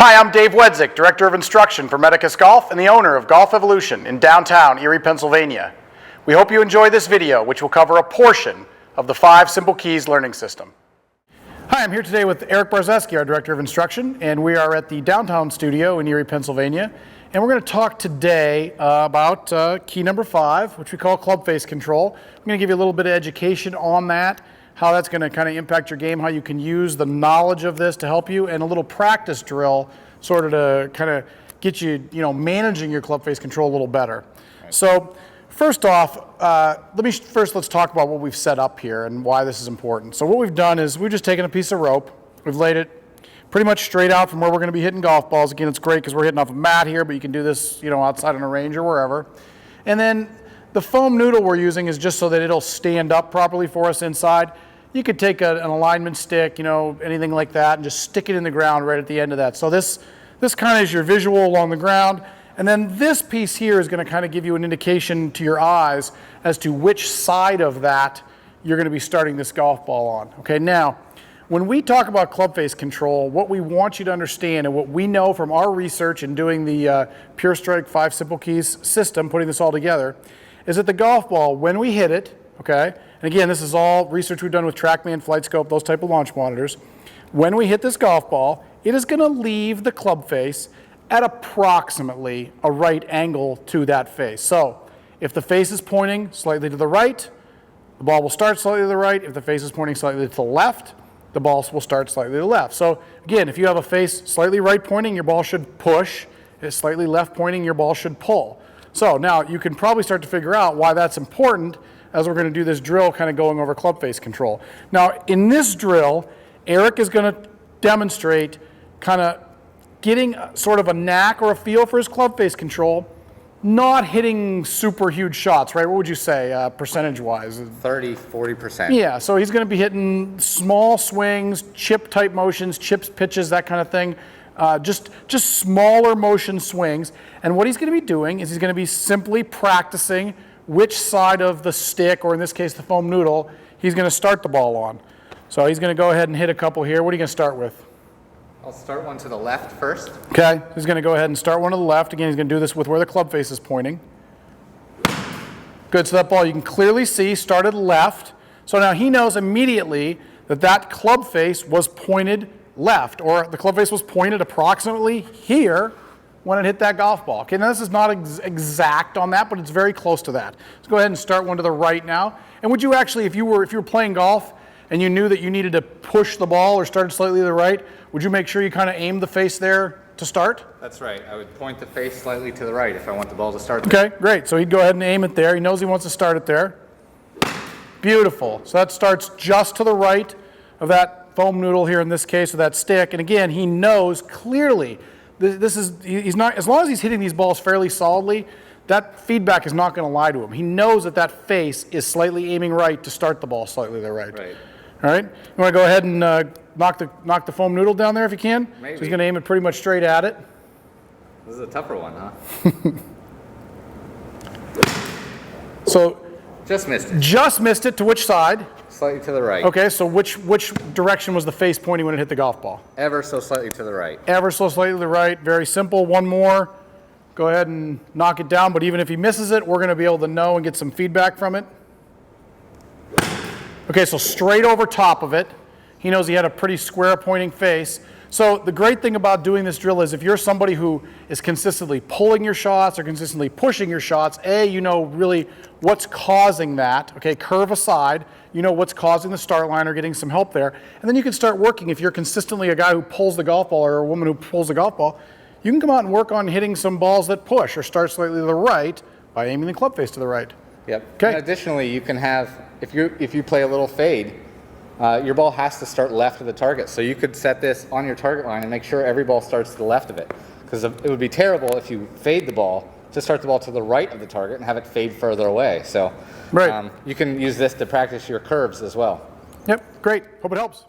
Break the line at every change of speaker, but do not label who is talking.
Hi, I'm Dave Wedzik, Director of Instruction for Medicus Golf and the owner of Golf Evolution in downtown Erie, Pennsylvania. We hope you enjoy this video, which will cover a portion of the 5 Simple Keys learning system. Hi, I'm here today with Eric Barzeski, our Director of Instruction, and we are at the downtown studio in Erie, Pennsylvania. And we're going to talk today about key number 5, which we call Clubface control. I'm going to give you a little bit of education on that, how that's going to kind of impact your game, how you can use the knowledge of this to help you, and a little practice drill sort of to kind of get you, managing your clubface control a little better. Right. So first off, let's talk about what we've set up here and why this is important. So what we've done is we've just taken a piece of rope, we've laid it pretty much straight out from where we're going to be hitting golf balls. Again, it's great because we're hitting off a mat here, but you can do this, outside on a range or wherever. And then the foam noodle we're using is just so that it'll stand up properly for us inside. You could take an alignment stick, anything like that, and just stick it in the ground right at the end of that. So this kind of is your visual along the ground. And then this piece here is going to kind of give you an indication to your eyes as to which side of that you're going to be starting this golf ball on. Okay, now, when we talk about clubface control, what we want you to understand and what we know from our research in doing the Pure Strike 5 Simple Keys system, putting this all together, is that the golf ball, when we hit it, okay, and again, this is all research we've done with TrackMan, FlightScope, those type of launch monitors. When we hit this golf ball, it is going to leave the club face at approximately a right angle to that face. So if the face is pointing slightly to the right, the ball will start slightly to the right. If the face is pointing slightly to the left, the ball will start slightly to the left. So again, if you have a face slightly right pointing, your ball should push. If it's slightly left pointing, your ball should pull. So now you can probably start to figure out why that's important as we're going to do this drill kind of going over clubface control. Now in this drill, Eric is going to demonstrate kind of getting sort of a knack or a feel for his clubface control, not hitting super huge shots, right? What would you say percentage-wise?
30, 40%.
Yeah, so he's going to be hitting small swings, chip-type motions, chips, pitches, that kind of thing. Just smaller motion swings. And what he's going to be doing is he's going to be simply practicing which side of the stick, or in this case the foam noodle, he's going to start the ball on. So he's going to go ahead and hit a couple here. What are you going to start with?
I'll start one to the left first.
Okay, he's going to go ahead and start one to the left. Again, he's going to do this with where the club face is pointing. Good, so that ball you can clearly see started left. So now he knows immediately that that club face was pointed left, or the club face was pointed approximately here when it hit that golf ball. Okay, now this is not exact on that, but it's very close to that. Let's go ahead and start one to the right now. And would you actually, if you were playing golf and you knew that you needed to push the ball or started slightly to the right, would you make sure you kind of aimed the face there to start?
That's right. I would point the face slightly to the right if I want the ball to start
there. Okay, great. So he'd go ahead and aim it there. He knows he wants to start it there. Beautiful. So that starts just to the right of that foam noodle here in this case, of that stick. And again, he knows clearly he's not, as long as he's hitting these balls fairly solidly, that feedback is not going to lie to him. He knows that that face is slightly aiming right to start the ball slightly to the right.
Right.
All right. You want to go ahead and knock the foam noodle down there if you can?
Maybe.
So he's going to aim it pretty much straight at it.
This is a tougher one, huh?
So
just missed it.
Just missed it. To which side?
Slightly to the right.
Okay, so which direction was the face pointing when it hit the golf ball?
Ever so slightly to the right.
Ever so slightly to the right. Very simple. One more. Go ahead and knock it down, but even if he misses it, we're going to be able to know and get some feedback from it. Okay, so straight over top of it. He knows he had a pretty square pointing face. So the great thing about doing this drill is if you're somebody who is consistently pulling your shots or consistently pushing your shots, you know really what's causing that. Okay, curve aside, you know what's causing the start line or getting some help there. And then you can start working. If you're consistently a guy who pulls the golf ball or a woman who pulls the golf ball, you can come out and work on hitting some balls that push or start slightly to the right by aiming the club face to the right.
Yep.
Okay.
And additionally, you can have, if you play a little fade, your ball has to start left of the target. So you could set this on your target line and make sure every ball starts to the left of it. Because it would be terrible if you fade the ball to start the ball to the right of the target and have it fade further away. So
right.
You can use this to practice your curves as well.
Yep, great. Hope it helps.